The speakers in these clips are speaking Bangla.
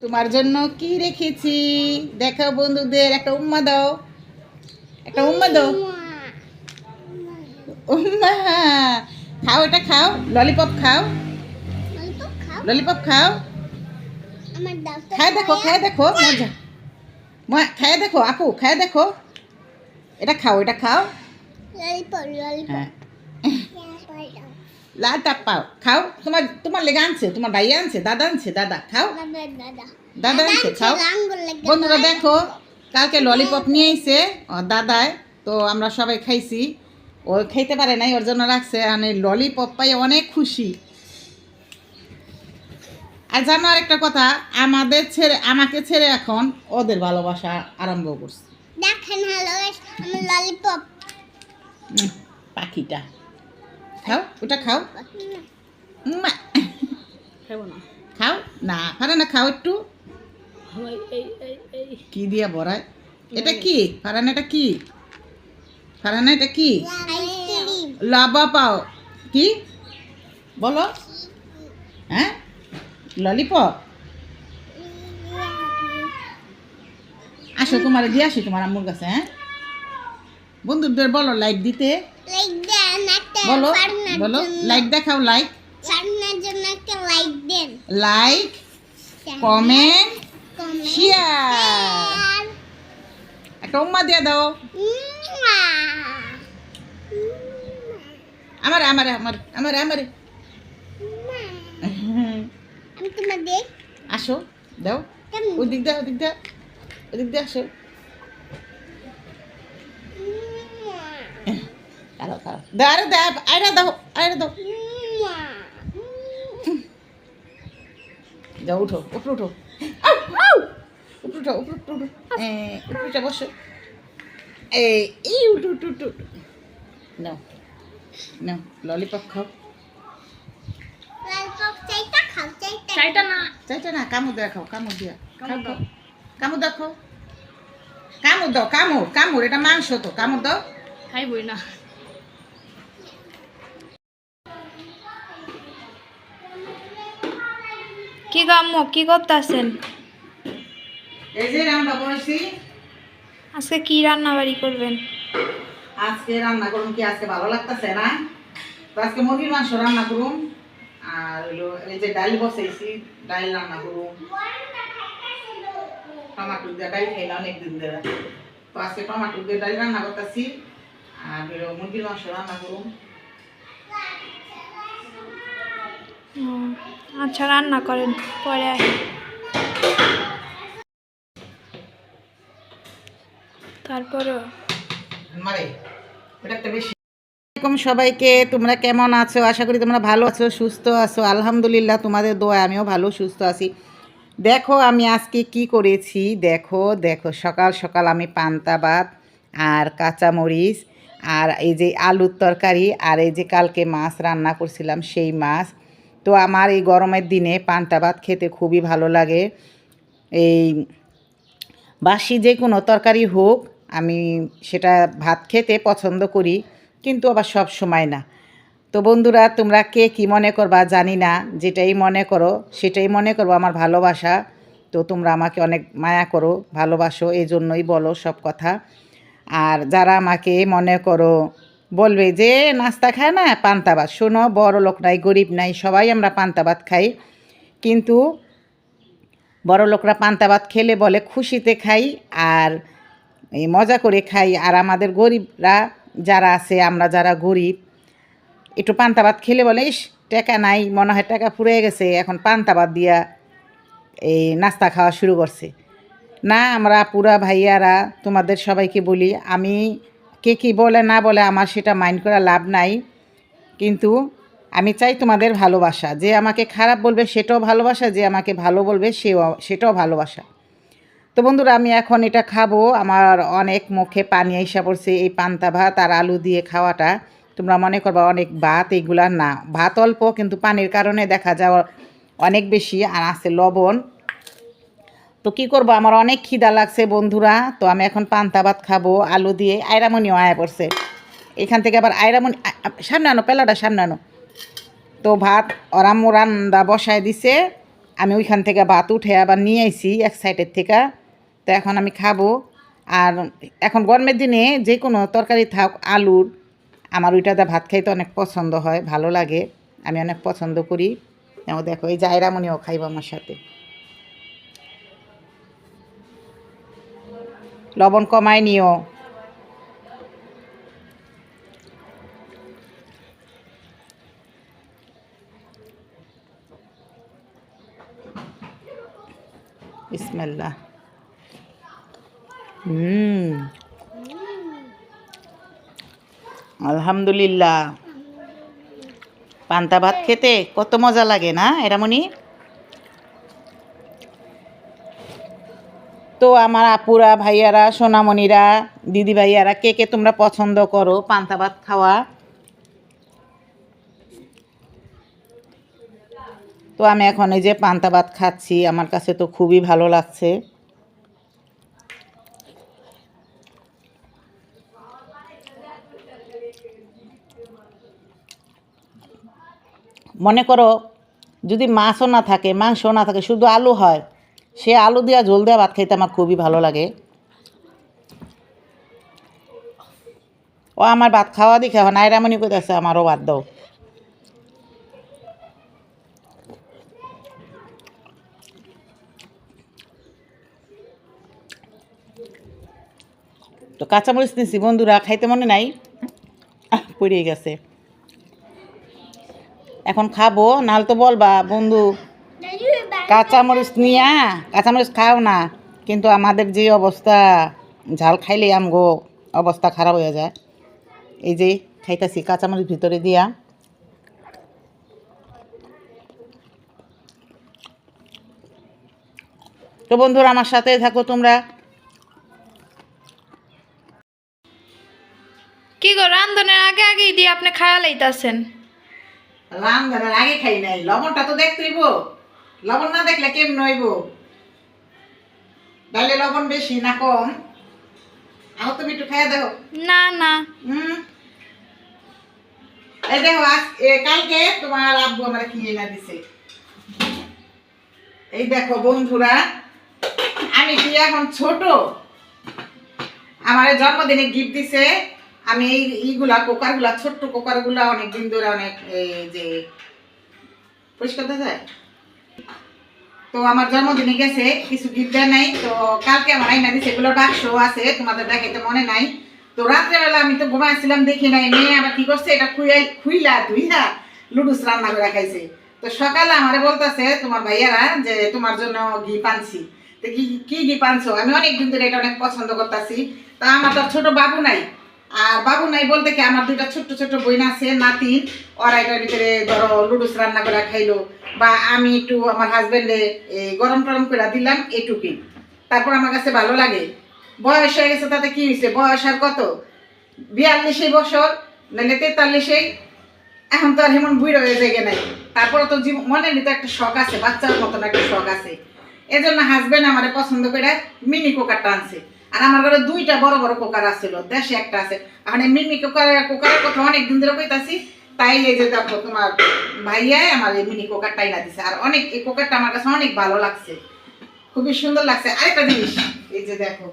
তোমার জন্য কি রেখেছি দেখো বন্ধুদের, একটা উম্মা দাও, একটা উম্মা দাও। উম্মা, খাও, এটা খাও, ললিপপ খাও, ললিপপ খাও। খায় দেখো, খায় দেখো, মজা। খায় দেখো আপু, খায় দেখো, এটা খাও, এটা খাও। হ্যাঁ, লালটা পাও, খাও। তোমার তোমার লেগে আনছে, তোমার ভাই আনছে, দাদা আনছে, দাদা খাও, দাদা আনছে, খাও। বন্ধুরা দেখো, কালকে ললিপপ নিয়ে এসে দাদায়, তো আমরা সবাই খাইছি। ও খাইতে পারে নাই, ওর জন্য রাখছে। মানে ললিপপ পাই অনেক খুশি। আর জানো আরেকটা কথা, আমাকে ছেড়ে এখন ওদের ভালোবাসা আরম্ভ করছে। দেখেন হ্যালো গাইস, আমার ললিপপ পাখিটা খাও, ওটা খাও। উম্মা। খাবো না। খাও না, পারে না, খাও একটু। এই কি দিয়া ভরায়? এটা কি ফারান? এটা কি ফারান? এটা কি? আইসক্রিম লাভা পাও কি বলো? হ্যাঁ, ললিপপ। আসো, তোমার দিয়ে আসি তোমার আম্মুর কাছে। হ্যাঁ, বন্ধুদের বলো লাইক দিতে। লাইক দেন একটা, বলো ফারনার বলো, জন্য লাইক দেখাও, লাইক, ফারনার জন্য একটা লাইক দেন, লাইক, কমেন্ট, শেয়ার। একটা উম্মা দিয়ে দাও। আমারে আমারে আমারে আমারে আমারে আমি তোমার দেখ আসো, দাও, ওদিক দাও, ওদিক দাও, ওদিক দিয়ে আসো। খারাপ খারাপ দাও, আরে দাও, আরে দাও, আরে দাও। যাও, উঠো, উপরে উঠো, আউ, আউ! উপরে উঠো, উপরে উঠো, উপরে উঠে বসো। এই উঠো, উঠো, উঠো, নাও, নাও, ললিপপ খাও। ললিপপ চাইটা খাও, চাইটা না। চাইটা না, কামড় দেখাও, কামড় দিয়া খাও, দাও, কামড় দেখো, কামড় দাও, কামড়, কামড়, এটা মাংস তো, কামড় দাও। খাইবই না। কি আম্মু কি করতেছেন? এই যে রান্না করেছি। আজকে কি রান্না বাড়ি করবেন? আজকে রান্না করুন কি, আজকে ভালো লাগতেছে না, তো আজকে মুরগির মাংস রান্না করুন। আর হলো এই যে ডাল বসাইছি, ডাল রান্না করুন। টমাটো দিয়ে ডাল খাইলে অনেকদিন ধরে, তো আজকে টমাটো দিয়ে ডাল রান্না করতেছি। আর হলো মুরগির মাংস রান্না করুন। ও, আচ্ছা রান্না করেন, পরে আসি। তারপরেও মারে এটা একটা বেশি। আসসালামু আলাইকুম সবাইকে, তোমরা কেমন আছো? আশা করি তোমরা ভালো আছো, সুস্থ আছো। আলহামদুলিল্লাহ, তোমাদের দোয়া আমিও ভালো সুস্থ আছি। দেখো আমি আজকে কি করেছি, দেখো দেখো, সকাল সকাল আমি পান্তা ভাত আর কাঁচামরিচ আর এই যে আলুর তরকারি আর এই যে কালকে মাছ রান্না করছিলাম সেই মাছ। তো আমার এই গরমের দিনে পান্তা ভাত খেতে খুবই ভালো লাগে। এই বাসি যে কোনো তরকারি হোক, আমি সেটা ভাত খেতে পছন্দ করি, কিন্তু আবার সব সময় না। তো বন্ধুরা, তোমরা কে কী মনে করবা জানি না, যেটাই মনে করো সেটাই মনে করবো আমার ভালোবাসা। তো তোমরা আমাকে অনেক মায়া করো, ভালোবাসো, এই জন্যই বলো সব কথা। আর যারা আমাকে মনে করো বলবে যে নাস্তা খায় না, পান্তা ভাত, শোনো, বড় লোক নাই গরিব নাই, সবাই আমরা পান্তা ভাত খাই। কিন্তু বড় লোকরা পান্তা ভাত খেলে বলে খুশিতে খাই আর এই মজা করে খাই। আর আমাদের গরিবরা যারা আছে, আমরা যারা গরিব, একটু পান্তা ভাত খেলে বলে ইস টাকা নাই, মনে হয় টাকা ফুরিয়ে গেছে, এখন পান্তা ভাত দিয়া এই নাস্তা খাওয়া শুরু করছে। না, আমরা পুরা ভাইয়ারা তোমাদের সবাইকে বলি, আমি কে কী বলে না বলে আমার সেটা মাইন্ড করা লাভ নাই, কিন্তু আমি চাই তোমাদের ভালোবাসা। যে আমাকে খারাপ বলবে সেটাও ভালোবাসা, যে আমাকে ভালো বলবে সেটাও ভালোবাসা। তো বন্ধুরা, আমি এখন এটা খাবো, আমার অনেক মুখে পানি আইসা পড়ছে। এই পান্তা ভাত আর আলু দিয়ে খাওয়াটা তোমরা মনে করবা অনেক ভাত, এইগুলা না, ভাত অল্প কিন্তু পানির কারণে দেখা যাওয়া অনেক বেশি, আর আছে লবণ। তো কী করবো, আমার অনেক খিদা লাগছে বন্ধুরা। তো আমি এখন পান্তা ভাত খাবো আলু দিয়ে। আয়রামণিও আয়া পড়ছে এখান থেকে, আবার আয়রামণি সামনে আনো, পেলাটা সামনে আনো। তো ভাত ওরাম্মু রান্না বসায় দিছে, আমি ওইখান থেকে ভাত উঠে আবার নিয়ে আইছি এক সাইডের থেকে। তো এখন আমি খাবো। আর এখন গরমের দিনে যে কোনো তরকারি থাক আলুর, আমার ওইটাতে ভাত খাইতে অনেক পছন্দ হয়, ভালো লাগে, আমি অনেক পছন্দ করি। এবং দেখো এই জায়রামণিও খাইব আমার সাথে। লবণ কমায় নিও। বিসমিল্লাহ। আলহামদুলিল্লাহ। পান্তা ভাত খেতে কত মজা লাগে না এরামণি? তো আমার আপুরা, ভাইয়ারা, সোনামণিরা, দিদি ভাইয়ারা, কে কে তোমরা পছন্দ করো পান্তা ভাত খাওয়া? তো আমি এখন এই যে পান্তা ভাত খাচ্ছি, আমার কাছে তো খুবই ভালো লাগছে। মনে করো যদি মাছও না থাকে, মাংসও না থাকে, শুধু আলু হয়, সে আলু দিয়া ঝোল দেওয়া ভাত খাইতে আমার খুবই ভালো লাগে। ও আমার ভাত খাওয়া দেখে এখন আয়রামণি কইতাছে আমারও ভাত দাও। তো কাঁচামরিচ নিছি বন্ধুরা, খাইতে মনে নাই, পড়ে গেছে। এখন খাবো, নাহলে তো বলবা বন্ধু কাঁচামরিচ নিয়া কাঁচামরিচ খাও না। কিন্তু আমাদের যে অবস্থা, ঝাল খাইলে আমগো অবস্থা খারাপ হয়ে যায়। এই যে খাইতাছি কাঁচামরিচ ভিতরে দিয়া। তো বন্ধুরা আমার সাথে থাকো তোমরা। কি গো, রান্ধনের আগে আগেই দিয়ে আপনি খায়া লাইতাছেন? রান্নার আগে খাই নাই, লবণটা তো দেখতে হইব, লবণ না দেখলে কেমন হইব? ডালে লবণ বেশি না কম? আও তুমি একটু খাইয়া দেখো। না না, এই দেখো কালকে তোমার আব্বু আমার কি এনে দিছে। এই দেখো বন্ধুরা, আমি কি এখন ছোট, আমার জন্মদিনে গিফট দিছে। আমি এই ইগুলা কুকারগুলা, ছোট্ট কুকারগুলা অনেক দিন ধরে অনেক এই যে পরিষ্কার যায়। তো আমার জন্মদিনে গেছে, কিছু গিফট দেয় নাই। তো কালকে আমার আইনা দিছে, এগুলোর বাক্স আছে, তোমাদের দেখাইতে মনে নাই। তো রাত্রেবেলা আমি তো ঘুমাইছিলাম, দেখি নাই। মেয়ে আবার কি করছে, এটা খুইলা ধুইলা লুডুস রান্না করে খাইছে। তো সকালে আমারে বলতেছে তোমার ভাইয়ারা যে তোমার জন্য ঘি পানছি। তো কি ঘি পানছো? আমি অনেকদিন ধরে এটা অনেক পছন্দ করতেছি। তা আমার তো ছোট বাবু নাই, আর বাবু নাই বলতে কি আমার দুইটা ছোট্ট ছোট্ট বইন আছে, নাতি, ওরা এটার ভিতরে ধরো লুডুস রান্না করে খাইলো, বা আমি একটু আমার হাজবেন্ডে গরম টরম করে দিলাম, এটুকুই। তারপর আমার কাছে ভালো লাগে। বয়স হয়ে গেছে, তাতে কি হয়েছে? বয়স আর কত, 42 বছর নাহলে 43। এখন তো আর হেমন বুড়ো হয়ে যায় নাই। তারপরে তো মনের ভিতরে একটা শখ আছে, বাচ্চার মতন একটা শখ আছে। এই জন্য হাজবেন্ড আমারে পছন্দ করে মিনি কুকারটা আনছে। আর আমার ঘরে দুইটা বড় বড় কুকার আছিল, দেশে একটা আছে। এখন এই মিনি কুকারের কথা অনেকদিন ধরে কইতাছি। তাই এই যে দেখো তোমার ভাইয়া আমার এই মিনি কুকারটা এনে দিছে। আর অনেক, এই কুকারটা আমার কাছে অনেক ভালো লাগছে, খুবই সুন্দর লাগছে। আরেকটা জিনিস এই যে দেখো,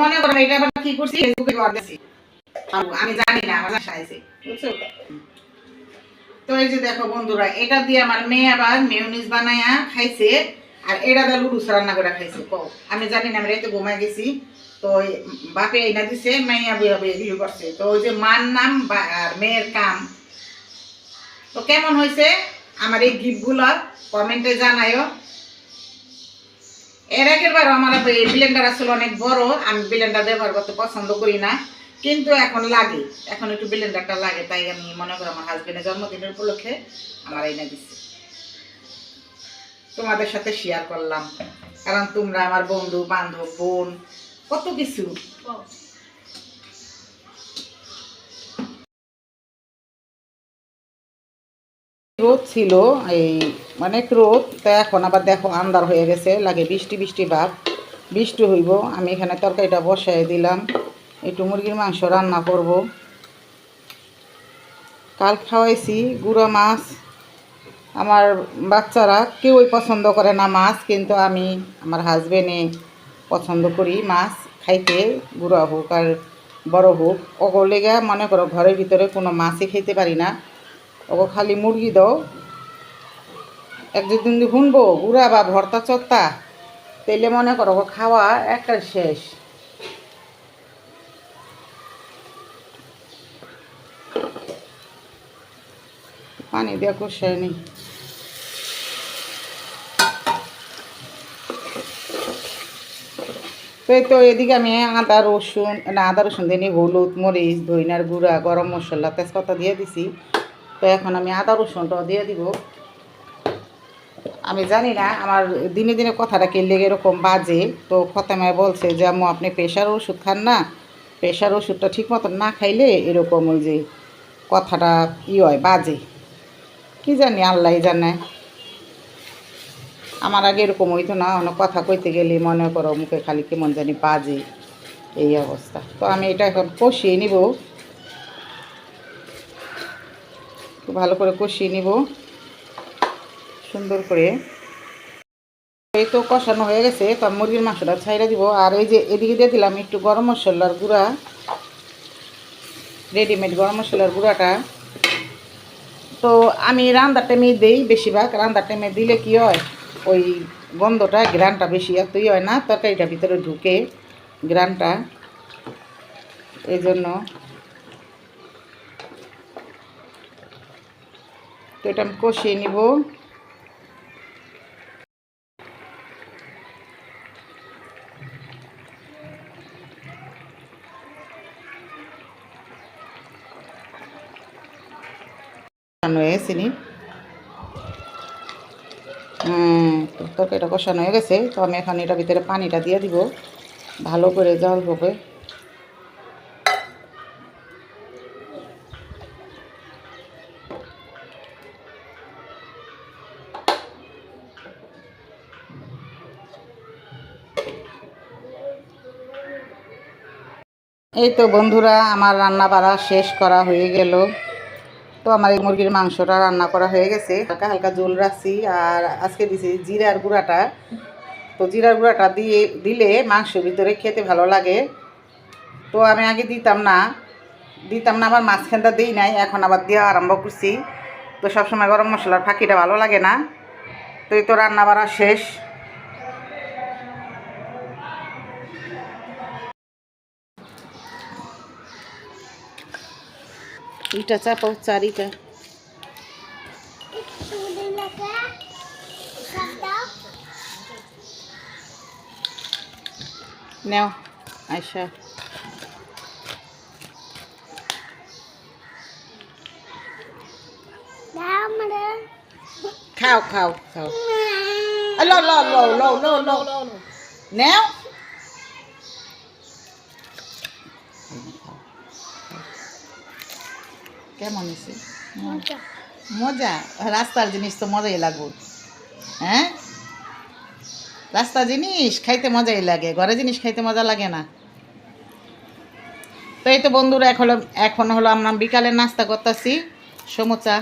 মনে করো এটা আবার কি করছি, ফেসবুকে দিয়েছি, আমি জানি না, আমার বাসায় আছে, বুঝছো? তো এই যে দেখো বন্ধুরা, এটা দিয়ে আমার মেয়ে আবার মেয়োনিজ বানায়া খাইছে, আর এটা দিয়ে লুডুস রান্না করে খাইছে। আমি জানি না, আমি রাতে ঘুমাই গেছি। তো বাপে এনে দিছে, মাইয়া বিয়া বিয়ে করছে। তো ওই যে মার নাম আর মেয়ের কাম। তো কেমন হয়েছে আমার এই গিফটগুলো কমেন্টে জানায়ও। এর আগের বার আমার ব্লেন্ডার আসলে অনেক বড়, আমি ব্লেন্ডার ব্যবহার করতে পছন্দ করি না, কিন্তু এখন লাগে, এখন একটু ব্লেন্ডারটা লাগে। তাই আমি মনে করি আমার হাজবেন্ডের জন্মদিনের উপলক্ষে আমার এনে দিচ্ছে, তোমাদের সাথে শেয়ার করলাম। কারণ তোমরা আমার বন্ধু বান্ধব, বোন, কত কিছু। রোদ ছিল, এই অনেক রোদ। তো এখন আবার দেখো আন্ধার হয়ে গেছে, লাগে বৃষ্টি বৃষ্টি ভাব, বৃষ্টি হইব। আমি এখানে তরকারিটা বসাই দিলাম, একটু মুরগির মাংস রান্না করব। কাল খাওয়াইছি গুঁড়া মাছ। আমার বাচ্চারা কেউই পছন্দ করে না মাছ, কিন্তু আমি আমার হাজবেন্ডে পছন্দ করি মাছ খাইতে, গুঁড়া হোক আর বড় হোক। ওগো লেগে মনে করো ঘরের ভিতরে কোনো মাছই খেতে পারি না। ওগো খালি মুরগি দাও, এক দুদিন শুনবো গুঁড়া বা ভর্তা চত্তা, তেলে মনে করো ওগো খাওয়া একটা শেষ। পানি দেওয়া কষায় নেই। তো এই তো এদিকে আমি আদা রসুন দিয়ে হলুদ মরিচ ধইনার গুঁড়া গরম মশলা তেজপাতা দিয়ে দিছি। তো এখন আমি আদা রসুনটাও দিয়ে দিব। আমি জানি না আমার দিনে দিনে কথাটা কে লেগে এরকম বাজে। তো ফতেমায় বলছে যে আম্মু আপনি প্রেশার ওষুধ খান না, প্রেশার ওষুধটা ঠিক মতো না খাইলে এরকম ওই যে কথাটা হয় বাজে। কি জানি আল্লাহ জানে। আমার আগে এরকম হইতো না, অনেক কথা কইতে গেলে মনে করো মুখে খালি কেমন জানি বাজে, এই অবস্থা। তো আমি এটা এখন কষিয়ে নিব, খুব ভালো করে কষিয়ে নিব সুন্দর করে। এই তো কষানো হয়ে গেছে। তো মুরগির মাংসটা ছাইড়া দিব। আর এই যে এদিকে দিয়ে দিলাম একটু গরম মশলার গুঁড়া, রেডিমেড গরম মশলার গুঁড়াটা। তো আমি রান্নার টাইমে দিই বেশিরভাগ। রান্নার টাইমে দিলে কি হয়, ওই গন্ধটা গ্রানটা বেশি এতই হয় না, তরকারিটার ভিতরে ঢুকে গ্রানটা, এই জন্য। তো এটা আমি কষিয়ে নিব। হয়েছিনি তরকারিটা কষানো হয়ে গেছে। তো আমি এখন এটার ভিতরে পানিটা দিয়ে দিব, ভালো করে জল হবে। এই তো বন্ধুরা আমার রান্না বাড়া শেষ করা হয়ে গেল। তো আমার এই মুরগির মাংসটা রান্না করা হয়ে গেছে, হালকা হালকা ঝোল রাখছি। আর আজকে দিছি জিরার গুঁড়াটা। তো জিরার গুঁড়াটা দিলে মাংসের ভিতরে খেতে ভালো লাগে। তো আমি আগে দিতাম না আমার মাঝখানটা দিই নাই, এখন আবার দেওয়া আরম্ভ করছি। তো সবসময় গরম মশলার ফাঁকিটা ভালো লাগে না। তো এই তো রান্না বাড়া শেষ। ইটা চাপাও চারিটা। নেও আয়শা, খাও খাও খাও। লো লো লো লো লো লো নেও। কেমন হয়েছে? মজা? রাস্তার জিনিস তো মজাই লাগবে। হ্যাঁ, রাস্তার জিনিস খাইতে মজাই লাগে, ঘরে জিনিস খাইতে মজা লাগে না। তো এই তো বন্ধুরা এখন হলো আমরা বিকালে নাস্তা করতেছি সমোসা।